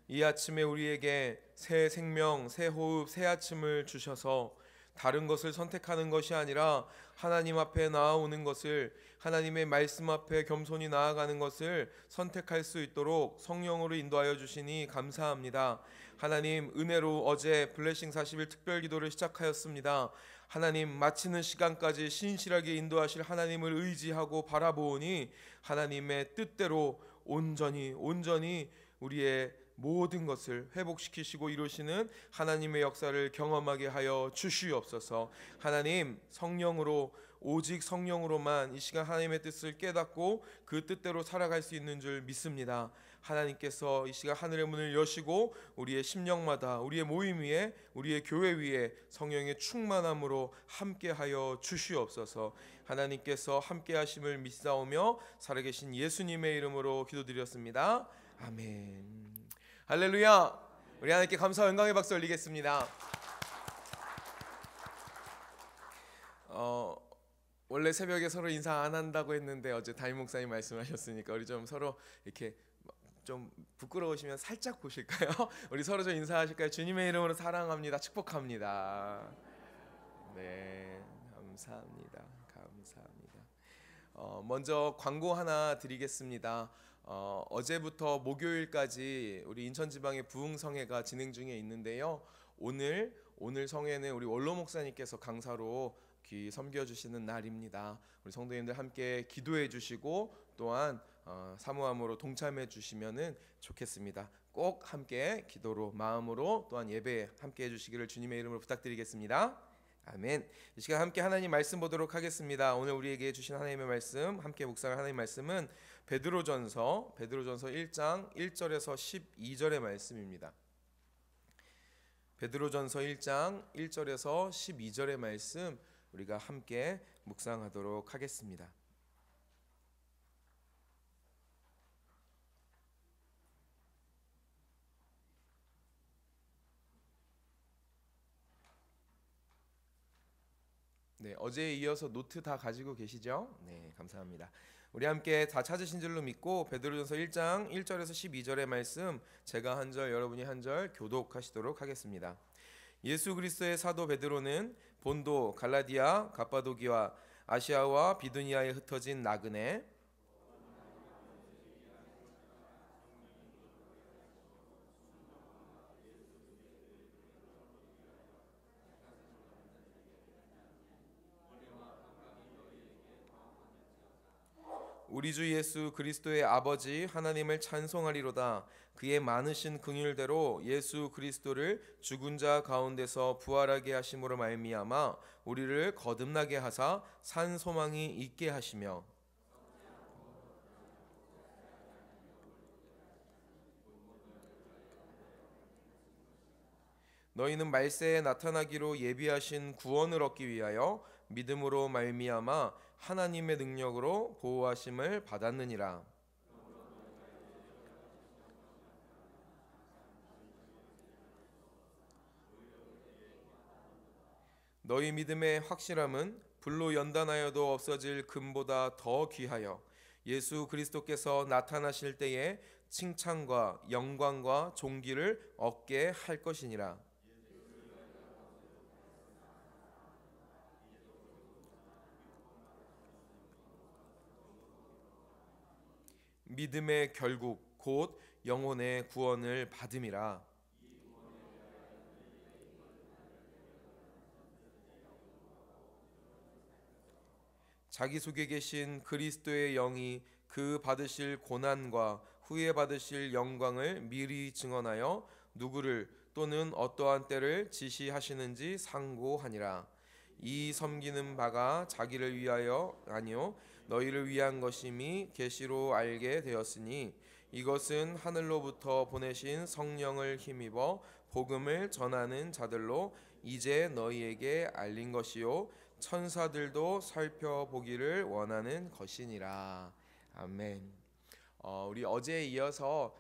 이 아침에 우리에게 새 생명, 새 호흡, 새 아침을 주셔서 다른 것을 선택하는 것이 아니라 하나님 앞에 나아오는 것을, 하나님의 말씀 앞에 겸손히 나아가는 것을 선택할 수 있도록 성령으로 인도하여 주시니 감사합니다. 하나님, 은혜로 어제 블레싱 40일 특별 기도를 시작하였습니다. 하나님, 마치는 시간까지 신실하게 인도하실 하나님을 의지하고 바라보니 하나님의 뜻대로 온전히 우리의 모든 것을 회복시키시고 이루시는 하나님의 역사를 경험하게 하여 주시옵소서. 하나님, 성령으로, 오직 성령으로만 이 시간 하나님의 뜻을 깨닫고 그 뜻대로 살아갈 수 있는 줄 믿습니다. 하나님께서 이 시간 하늘의 문을 여시고 우리의 심령마다, 우리의 모임 위에, 우리의 교회 위에 성령의 충만함으로 함께하여 주시옵소서. 하나님께서 함께하심을 믿사오며 살아계신 예수님의 이름으로 기도드렸습니다. 아멘. 할렐루야. 우리 하나님께 감사와 영광의 박수 올리겠습니다. 원래 새벽에 서로 인사 안 한다고 했는데 어제 담임 목사님 말씀하셨으니까 우리 좀 서로 이렇게 좀 부끄러우시면 살짝 보실까요? 우리 서로 좀 인사하실까요? 주님의 이름으로 사랑합니다. 축복합니다. 네, 감사합니다. 먼저 광고 하나 드리겠습니다. 어제부터 목요일까지 우리 인천지방의 부흥성회가 진행 중에 있는데요. 오늘 성회는 우리 원로 목사님께서 강사로 섬겨주시는 날입니다. 우리 성도님들 함께 기도해 주시고 또한 사모함으로 동참해 주시면 좋겠습니다. 꼭 함께 기도로, 마음으로, 또한 예배에 함께 해주시기를 주님의 이름으로 부탁드리겠습니다. 아멘. 이 시간 함께 하나님 말씀 보도록 하겠습니다. 오늘 우리에게 주신 하나님의 말씀, 함께 묵상할 하나님의 말씀은 베드로전서 1장 1절에서 12절의 말씀입니다. 베드로전서 1장 1절에서 12절의 말씀 우리가 함께 묵상하도록 하겠습니다. 네, 어제에 이어서 노트 다 가지고 계시죠? 네, 감사합니다. 우리 함께 다 찾으신 줄로 믿고 베드로전서 1장 1절에서 12절의 말씀 제가 한 절, 여러분이 한 절 교독하시도록 하겠습니다. 예수 그리스도의 사도 베드로는 본도, 갈라디아, 갑바도기와 아시아와 비두니아에 흩어진 나그네, 우리 주 예수 그리스도의 아버지 하나님을 찬송하리로다. 그의 많으신 긍휼대로 예수 그리스도를 죽은 자 가운데서 부활하게 하심으로 말미암아 우리를 거듭나게 하사 산 소망이 있게 하시며, 너희는 말세에 나타나기로 예비하신 구원을 얻기 위하여 믿음으로 말미암아 하나님의 능력으로 보호하심을 받았느니라. 너희 믿음의 확실함은 불로 연단하여도 없어질 금보다 더 귀하여 예수 그리스도께서 나타나실 때에 칭찬과 영광과 존귀를 얻게 할 것이니라. 믿음의 결국 곧 영혼의 구원을 받음이라. 자기 속에 계신 그리스도의 영이 그 받으실 고난과 후에 받으실 영광을 미리 증언하여 누구를 또는 어떠한 때를 지시하시는지 상고하니라. 이 섬기는 바가 자기를 위하여 아니요 너희를 위한 것임이 계시로 알게 되었으니 이것은 하늘로부터 보내신 성령을 힘입어 복음을 전하는 자들로 이제 너희에게 알린 것이요 천사들도 살펴보기를 원하는 것이니라. 아멘. 우리 어제에 이어서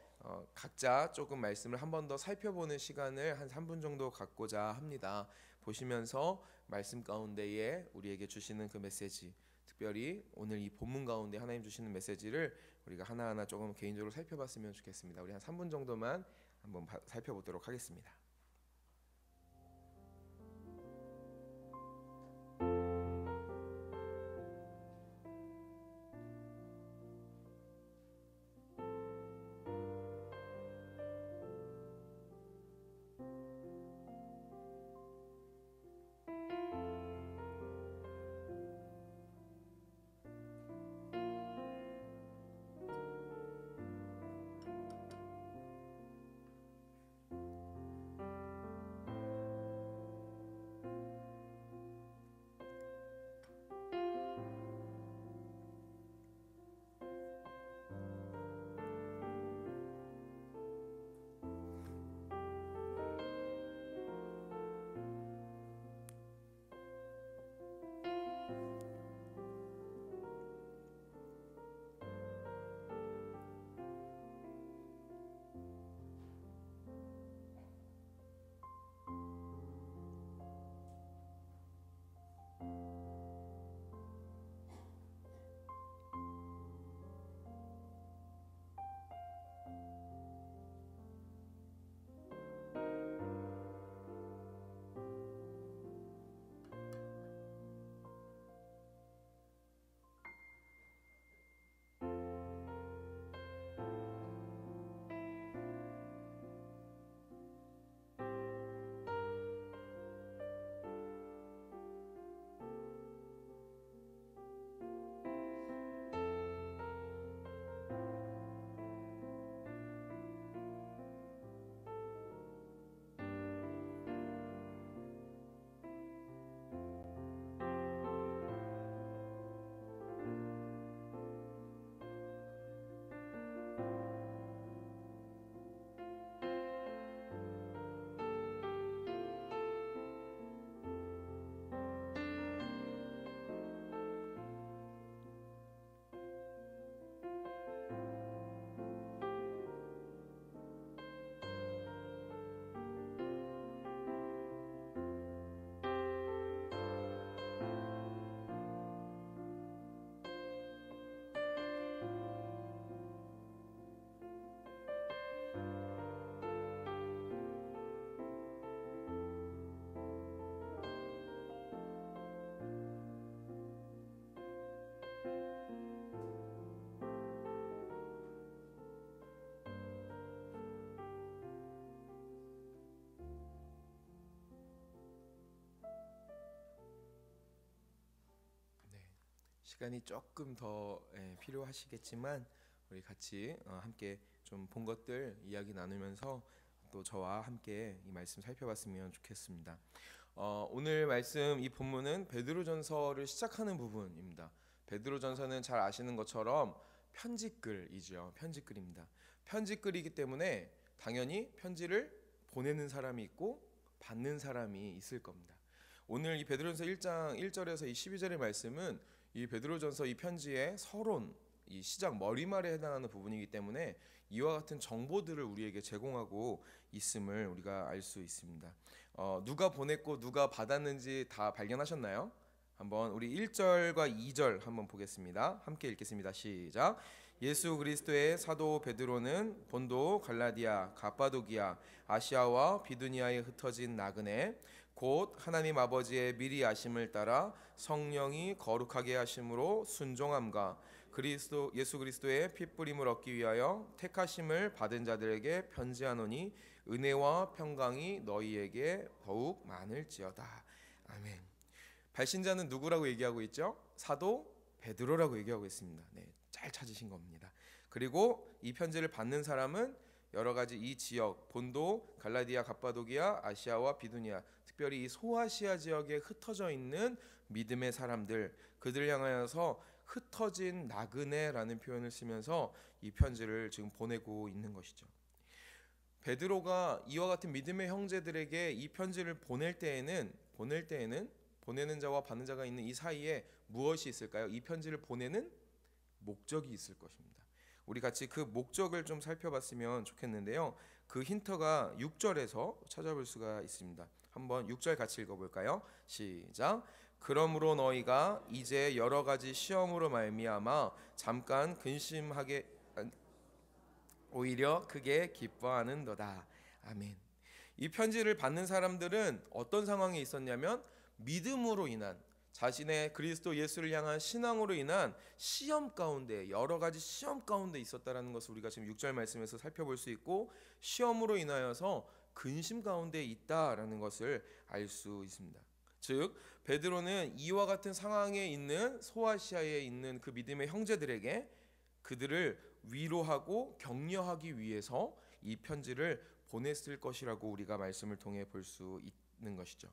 각자 조금 말씀을 한 번 더 살펴보는 시간을 한 3분 정도 갖고자 합니다. 보시면서 말씀 가운데에 우리에게 주시는 그 메시지, 특별히 오늘 이 본문 가운데 하나님 주시는 메시지를 우리가 하나하나 조금 개인적으로 살펴봤으면 좋겠습니다. 우리 한 3분 정도만 한번 살펴보도록 하겠습니다. 시간이 조금 더 필요하시겠지만 우리 같이 함께 좀 본 것들 이야기 나누면서 또 저와 함께 이 말씀 살펴봤으면 좋겠습니다. 오늘 말씀 이 본문은 베드로전서를 시작하는 부분입니다. 베드로전서는 잘 아시는 것처럼 편지글이죠. 편지글입니다. 편지글이기 때문에 당연히 편지를 보내는 사람이 있고 받는 사람이 있을 겁니다. 오늘 이 베드로전서 1장 1절에서 이 12절의 말씀은 이 베드로전서 이 편지의 서론, 이 시작 머리말에 해당하는 부분이기 때문에 이와 같은 정보들을 우리에게 제공하고 있음을 우리가 알 수 있습니다. 누가 보냈고 누가 받았는지 다 발견하셨나요? 한번 우리 1절과 2절 한번 보겠습니다. 함께 읽겠습니다. 시작. 예수 그리스도의 사도 베드로는 본도, 갈라디아, 갑바도기아, 아시아와 비두니아에 흩어진 나그네 곧 하나님 아버지의 미리 아심을 따라 성령이 거룩하게 하심으로 순종함과 예수 그리스도의 핏부림을 얻기 위하여 택하심을 받은 자들에게 편지하노니 은혜와 평강이 너희에게 더욱 많을지어다. 아멘. 발신자는 누구라고 얘기하고 있죠? 사도 베드로라고 얘기하고 있습니다. 네, 잘 찾으신 겁니다. 그리고 이 편지를 받는 사람은 여러 가지 이 지역 본도, 갈라디아, 갑바도기아, 아시아와 비두니아, 특별히 이 소아시아 지역에 흩어져 있는 믿음의 사람들, 그들을 향하여서 흩어진 나그네라는 표현을 쓰면서 이 편지를 지금 보내고 있는 것이죠. 베드로가 이와 같은 믿음의 형제들에게 이 편지를 보낼 때에는 보내는 자와 받는 자가 있는 이 사이에 무엇이 있을까요? 이 편지를 보내는 목적이 있을 것입니다. 우리 같이 그 목적을 좀 살펴봤으면 좋겠는데요. 그 힌트가 6절에서 찾아볼 수가 있습니다. 한번 6절 같이 읽어볼까요? 시작. 그러므로 너희가 이제 여러 가지 시험으로 말미암아 잠깐 근심하게 오히려 크게 기뻐하는도다. 아멘. 이 편지를 받는 사람들은 어떤 상황에 있었냐면 믿음으로 인한 자신의 그리스도 예수를 향한 신앙으로 인한 시험 가운데, 여러 가지 시험 가운데 있었다라는 것을 우리가 지금 6절 말씀에서 살펴볼 수 있고, 시험으로 인하여서 근심 가운데 있다라는 것을 알 수 있습니다. 즉 베드로는 이와 같은 상황에 있는 소아시아에 있는 그 믿음의 형제들에게 그들을 위로하고 격려하기 위해서 이 편지를 보냈을 것이라고 우리가 말씀을 통해 볼 수 있는 것이죠.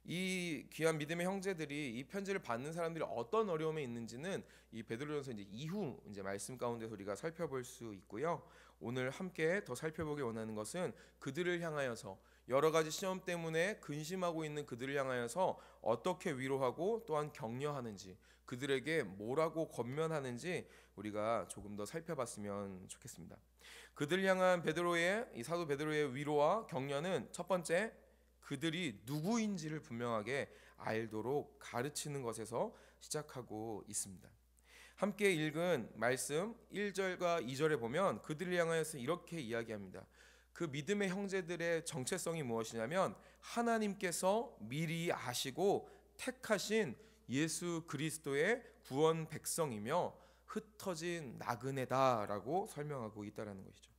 이 귀한 믿음의 형제들이 이 편지를 받는 사람들이 어떤 어려움에 있는지는 이 베드로전서 이후 말씀 가운데서 우리가 살펴볼 수 있고요. 오늘 함께 더 살펴보기 원하는 것은 그들을 향하여서 여러 가지 시험 때문에 근심하고 있는 그들을 향하여서 어떻게 위로하고 또한 격려하는지, 그들에게 뭐라고 권면하는지 우리가 조금 더 살펴봤으면 좋겠습니다. 그들 향한 이 사도 베드로의 위로와 격려는 첫 번째, 그들이 누구인지를 분명하게 알도록 가르치는 것에서 시작하고 있습니다. 함께 읽은 말씀 1절과 2절에 보면 그들을 향하여서 이렇게 이야기합니다. 그 믿음의 형제들의 정체성이 무엇이냐면 하나님께서 미리 아시고 택하신 예수 그리스도의 구원 백성이며 흩어진 나그네다라고 설명하고 있다는 것이죠.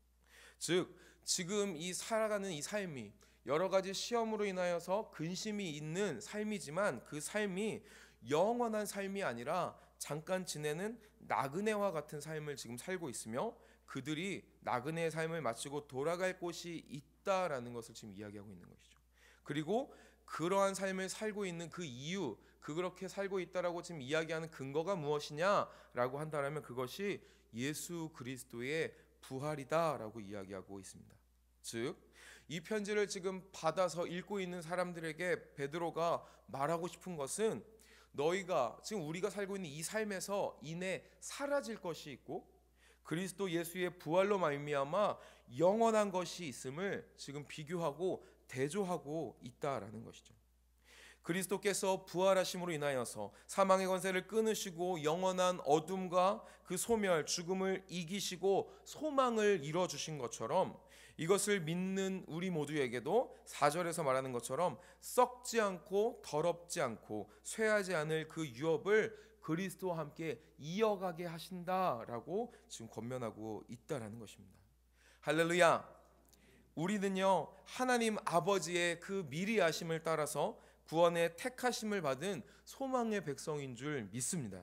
즉 지금 이 살아가는 이 삶이 여러 가지 시험으로 인하여서 근심이 있는 삶이지만 그 삶이 영원한 삶이 아니라 잠깐 지내는 나그네와 같은 삶을 지금 살고 있으며 그들이 나그네의 삶을 마치고 돌아갈 곳이 있다라는 것을 지금 이야기하고 있는 것이죠. 그리고 그러한 삶을 살고 있는 그 이유, 그렇게 살고 있다라고 지금 이야기하는 근거가 무엇이냐라고 한다면 그것이 예수 그리스도의 부활이다라고 이야기하고 있습니다. 즉 이 편지를 지금 받아서 읽고 있는 사람들에게 베드로가 말하고 싶은 것은 너희가 지금 우리가 살고 있는 이 삶에서 이내 사라질 것이 있고 그리스도 예수의 부활로 말미암아 영원한 것이 있음을 지금 비교하고 대조하고 있다라는 것이죠. 그리스도께서 부활하심으로 인하여서 사망의 권세를 끊으시고 영원한 어둠과 그 소멸, 죽음을 이기시고 소망을 이뤄주신 것처럼 이것을 믿는 우리 모두에게도 4절에서 말하는 것처럼 썩지 않고 더럽지 않고 쇠하지 않을 그 유업을 그리스도와 함께 이어가게 하신다라고 지금 권면하고 있다라는 것입니다. 할렐루야. 우리는요 하나님 아버지의 그 미리 아심을 따라서 구원의 택하심을 받은 소망의 백성인 줄 믿습니다.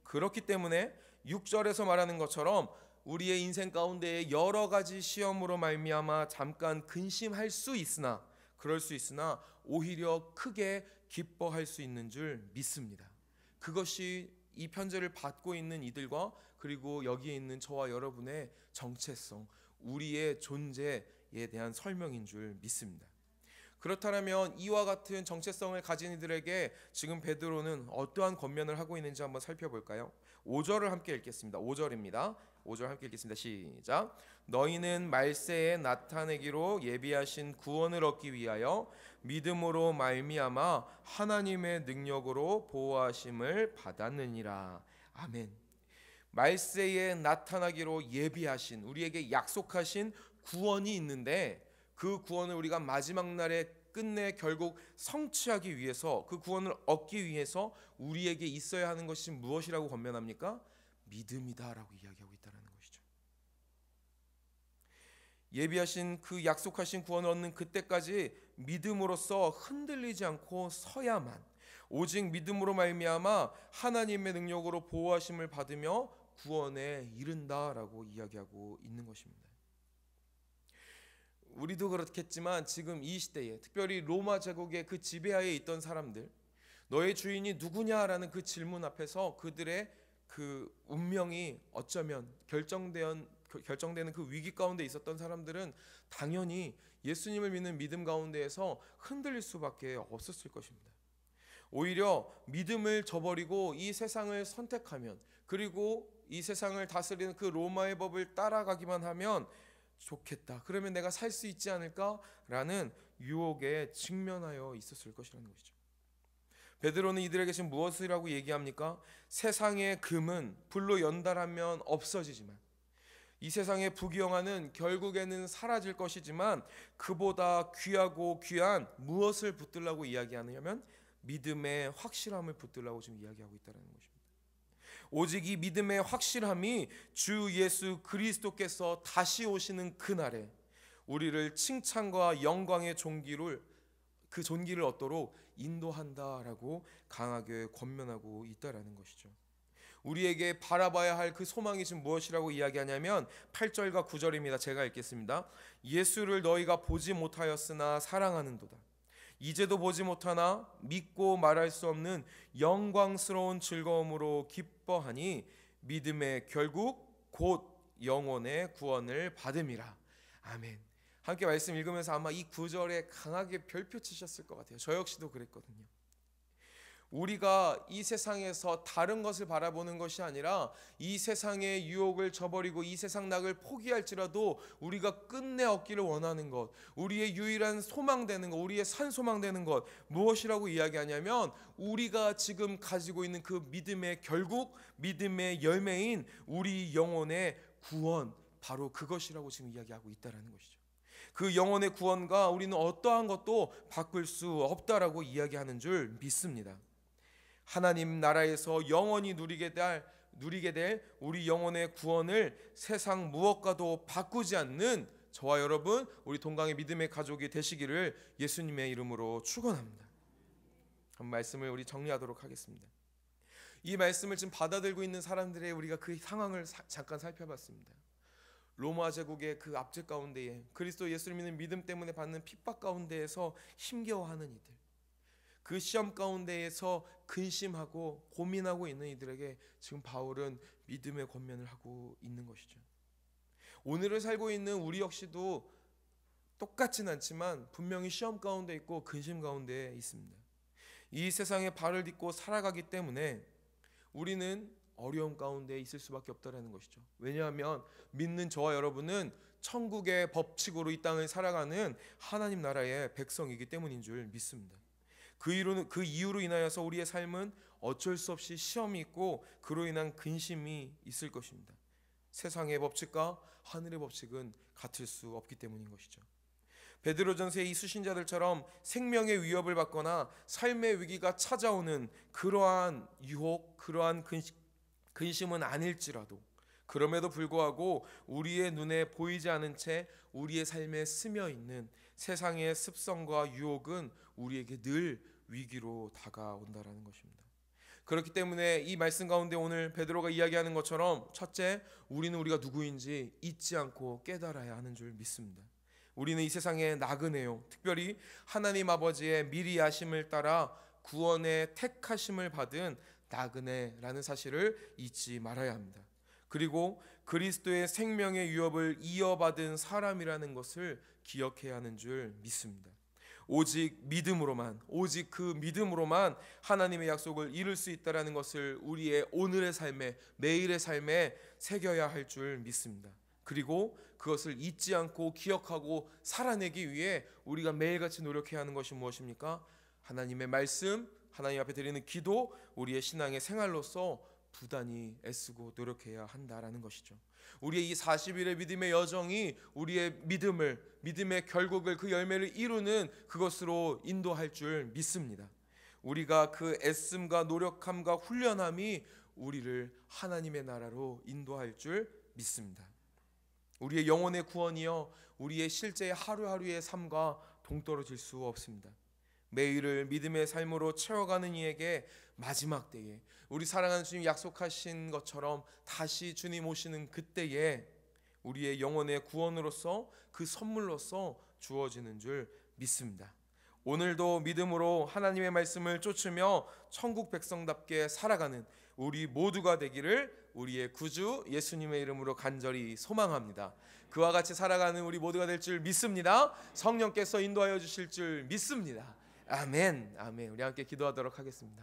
그렇기 때문에 6절에서 말하는 것처럼 우리의 인생 가운데 여러 가지 시험으로 말미암아 잠깐 근심할 수 있으나 그럴 수 있으나 오히려 크게 기뻐할 수 있는 줄 믿습니다. 그것이 이 편지를 받고 있는 이들과 그리고 여기에 있는 저와 여러분의 정체성, 우리의 존재에 대한 설명인 줄 믿습니다. 그렇다면 이와 같은 정체성을 가진 이들에게 지금 베드로는 어떠한 권면을 하고 있는지 한번 살펴볼까요? 5절을 함께 읽겠습니다. 5절입니다. 5절 함께 읽겠습니다. 시작. 너희는 말세에 나타내기로 예비하신 구원을 얻기 위하여 믿음으로 말미암아 하나님의 능력으로 보호하심을 받았느니라. 아멘. 말세에 나타나기로 예비하신, 우리에게 약속하신 구원이 있는데 그 구원을 우리가 마지막 날에 끝내 결국 성취하기 위해서, 그 구원을 얻기 위해서 우리에게 있어야 하는 것이 무엇이라고 권면합니까? 믿음이다라고 이야기하고 있다는 것이죠. 예비하신 그 약속하신 구원을 얻는 그때까지 믿음으로써 흔들리지 않고 서야만, 오직 믿음으로 말미암아 하나님의 능력으로 보호하심을 받으며 구원에 이른다라고 이야기하고 있는 것입니다. 우리도 그렇겠지만 지금 이 시대에 특별히 로마 제국의 그 지배하에 있던 사람들, 너의 주인이 누구냐라는 그 질문 앞에서 그들의 그 운명이 어쩌면 결정되는 그 위기 가운데 있었던 사람들은 당연히 예수님을 믿는 믿음 가운데에서 흔들릴 수밖에 없었을 것입니다. 오히려 믿음을 저버리고 이 세상을 선택하면, 그리고 이 세상을 다스리는 그 로마의 법을 따라가기만 하면 좋겠다, 그러면 내가 살 수 있지 않을까라는 유혹에 직면하여 있었을 것이라는 것이죠. 베드로는 이들에게 지금 무엇이라고 얘기합니까? 세상의 금은 불로 연달하면 없어지지만 이 세상의 부귀영화는 결국에는 사라질 것이지만 그보다 귀하고 귀한 무엇을 붙들라고 이야기하느냐면 믿음의 확실함을 붙들라고 지금 이야기하고 있다는 것입니다. 오직 이 믿음의 확실함이 주 예수 그리스도께서 다시 오시는 그날에 우리를 칭찬과 영광의 그 존귀를 얻도록 인도한다라고 강하게 권면하고 있다라는 것이죠. 우리에게 바라봐야 할 그 소망이 지금 무엇이라고 이야기하냐면 8절과 9절입니다. 제가 읽겠습니다. 예수를 너희가 보지 못하였으나 사랑하는도다. 이제도 보지 못하나 믿고 말할 수 없는 영광스러운 즐거움으로 기뻐하니 믿음의 결국 곧 영혼의 구원을 받음이라. 아멘. 함께 말씀 읽으면서 아마 이 구절에 강하게 별표 치셨을 것 같아요. 저 역시도 그랬거든요. 우리가 이 세상에서 다른 것을 바라보는 것이 아니라 이 세상의 유혹을 저버리고 이 세상 낙을 포기할지라도 우리가 끝내 얻기를 원하는 것, 우리의 유일한 소망되는 것, 우리의 산소망되는 것 무엇이라고 이야기하냐면 우리가 지금 가지고 있는 그 믿음의 결국 믿음의 열매인 우리 영혼의 구원, 바로 그것이라고 지금 이야기하고 있다는 것이죠. 그 영혼의 구원과 우리는 어떠한 것도 바꿀 수 없다라고 이야기하는 줄 믿습니다. 하나님 나라에서 영원히 누리게 될 우리 영혼의 구원을 세상 무엇과도 바꾸지 않는 저와 여러분, 우리 동강의 믿음의 가족이 되시기를 예수님의 이름으로 축원합니다. 한 말씀을 우리 정리하도록 하겠습니다. 이 말씀을 지금 받아들고 있는 사람들의 우리가 그 상황을 잠깐 살펴봤습니다. 로마 제국의 그 압제 가운데에 그리스도 예수를 믿는 믿음 때문에 받는 핍박 가운데에서 힘겨워하는 이들, 그 시험 가운데에서 근심하고 고민하고 있는 이들에게 지금 바울은 믿음의 권면을 하고 있는 것이죠. 오늘을 살고 있는 우리 역시도 똑같진 않지만 분명히 시험 가운데 있고 근심 가운데 있습니다. 이 세상에 발을 딛고 살아가기 때문에 우리는 어려움 가운데 있을 수밖에 없다는 것이죠. 왜냐하면 믿는 저와 여러분은 천국의 법칙으로 이 땅을 살아가는 하나님 나라의 백성이기 때문인 줄 믿습니다. 그 이유로 인하여서 우리의 삶은 어쩔 수 없이 시험이 있고 그로 인한 근심이 있을 것입니다. 세상의 법칙과 하늘의 법칙은 같을 수 없기 때문인 것이죠. 베드로전서의 이 수신자들처럼 생명의 위협을 받거나 삶의 위기가 찾아오는 그러한 유혹, 그러한 근심은 아닐지라도 그럼에도 불구하고 우리의 눈에 보이지 않은 채 우리의 삶에 스며 있는 세상의 습성과 유혹은 우리에게 늘 위기로 다가온다라는 것입니다. 그렇기 때문에 이 말씀 가운데 오늘 베드로가 이야기하는 것처럼 첫째, 우리는 우리가 누구인지 잊지 않고 깨달아야 하는 줄 믿습니다. 우리는 이 세상에 나그네요. 특별히 하나님 아버지의 미리 아심을 따라 구원의 택하심을 받은 나그네라는 사실을 잊지 말아야 합니다. 그리고 그리스도의 생명의 유업을 이어받은 사람이라는 것을 기억해야 하는 줄 믿습니다. 오직 그 믿음으로만 하나님의 약속을 이룰 수 있다라는 것을 우리의 오늘의 삶에, 매일의 삶에 새겨야 할 줄 믿습니다. 그리고 그것을 잊지 않고 기억하고 살아내기 위해 우리가 매일같이 노력해야 하는 것이 무엇입니까? 하나님의 말씀, 하나님 앞에 드리는 기도, 우리의 신앙의 생활로서 부단히 애쓰고 노력해야 한다라는 것이죠. 우리의 이 40일의 믿음의 여정이 우리의 믿음의 결국을, 그 열매를 이루는 그것으로 인도할 줄 믿습니다. 우리가 그 애씀과 노력함과 훈련함이 우리를 하나님의 나라로 인도할 줄 믿습니다. 우리의 영혼의 구원이요, 우리의 실제 하루하루의 삶과 동떨어질 수 없습니다. 매일을 믿음의 삶으로 채워가는 이에게 마지막 때에 우리 사랑하는 주님 약속하신 것처럼 다시 주님 오시는 그때에 우리의 영혼의 구원으로서, 그 선물로서 주어지는 줄 믿습니다. 오늘도 믿음으로 하나님의 말씀을 쫓으며 천국 백성답게 살아가는 우리 모두가 되기를 우리의 구주 예수님의 이름으로 간절히 소망합니다. 그와 같이 살아가는 우리 모두가 될 줄 믿습니다. 성령께서 인도하여 주실 줄 믿습니다. 아멘. 우리 함께 기도하도록 하겠습니다.